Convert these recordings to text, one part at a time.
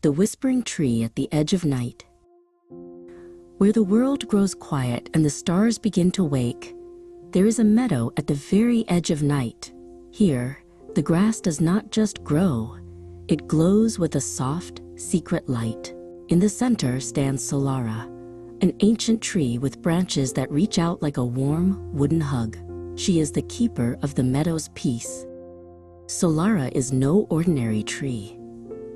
the whispering tree at the edge of night. Where the world grows quiet and the stars begin to wake, there is a meadow at the very edge of night. Here, the grass does not just grow, it glows with a soft, secret light. In the center stands Solara, an ancient tree with branches that reach out like a warm, wooden hug. She is the keeper of the meadow's peace. Solara is no ordinary tree.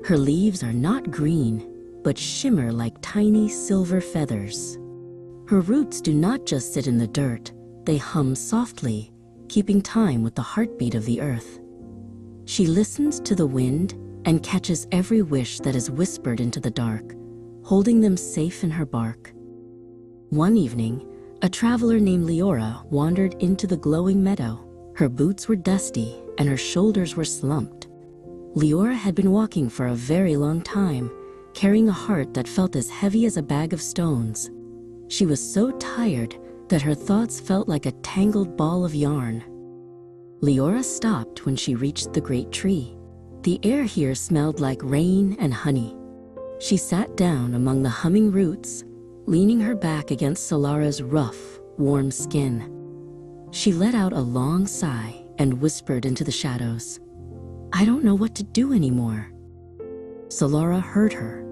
Her leaves are not green, but shimmer like tiny silver feathers. Her roots do not just sit in the dirt, they hum softly, keeping time with the heartbeat of the earth. She listens to the wind and catches every wish that is whispered into the dark, holding them safe in her bark. One evening, a traveler named Leora wandered into the glowing meadow. Her boots were dusty and her shoulders were slumped. Leora had been walking for a very long time, carrying a heart that felt as heavy as a bag of stones. She was so tired that her thoughts felt like a tangled ball of yarn. Leora stopped when she reached the great tree. The air here smelled like rain and honey. She sat down among the humming roots, leaning her back against Solara's rough, warm skin. She let out a long sigh and whispered into the shadows, "I don't know what to do anymore." Solara heard her.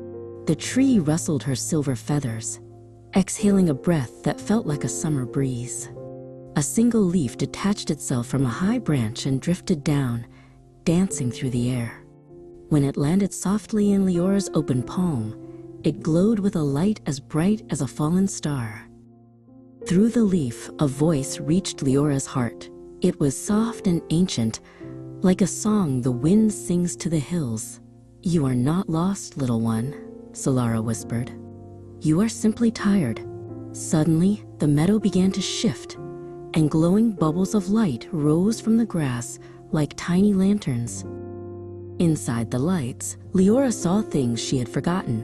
The tree rustled her silver feathers, exhaling a breath that felt like a summer breeze. A single leaf detached itself from a high branch and drifted down, dancing through the air. When it landed softly in Leora's open palm, it glowed with a light as bright as a fallen star. Through the leaf, a voice reached Leora's heart. It was soft and ancient, like a song the wind sings to the hills. "You are not lost, little one," Solara whispered. "You are simply tired." Suddenly, the meadow began to shift, and glowing bubbles of light rose from the grass like tiny lanterns. Inside the lights, Leora saw things she had forgotten.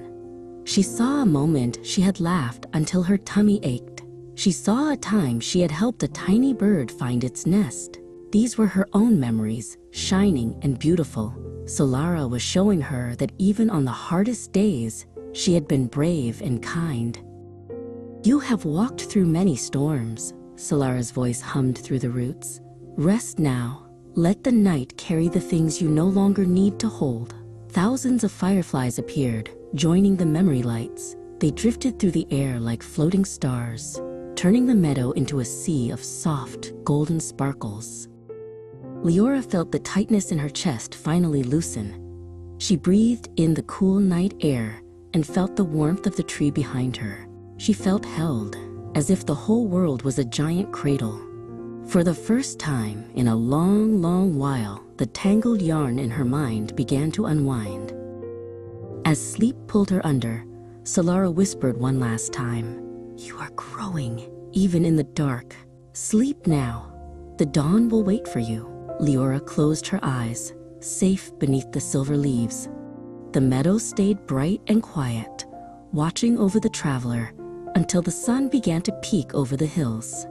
She saw a moment she had laughed until her tummy ached. She saw a time she had helped a tiny bird find its nest. These were her own memories, shining and beautiful. Solara was showing her that even on the hardest days, she had been brave and kind. "You have walked through many storms," Solara's voice hummed through the roots. "Rest now. Let the night carry the things you no longer need to hold." Thousands of fireflies appeared, joining the memory lights. They drifted through the air like floating stars, turning the meadow into a sea of soft, golden sparkles. Leora felt the tightness in her chest finally loosen. She breathed in the cool night air and felt the warmth of the tree behind her. She felt held, as if the whole world was a giant cradle. For the first time in a long, long while, the tangled yarn in her mind began to unwind. As sleep pulled her under, Solara whispered one last time, "You are growing, even in the dark. Sleep now. The dawn will wait for you." Leora closed her eyes, safe beneath the silver leaves. The meadow stayed bright and quiet, watching over the traveler until the sun began to peek over the hills.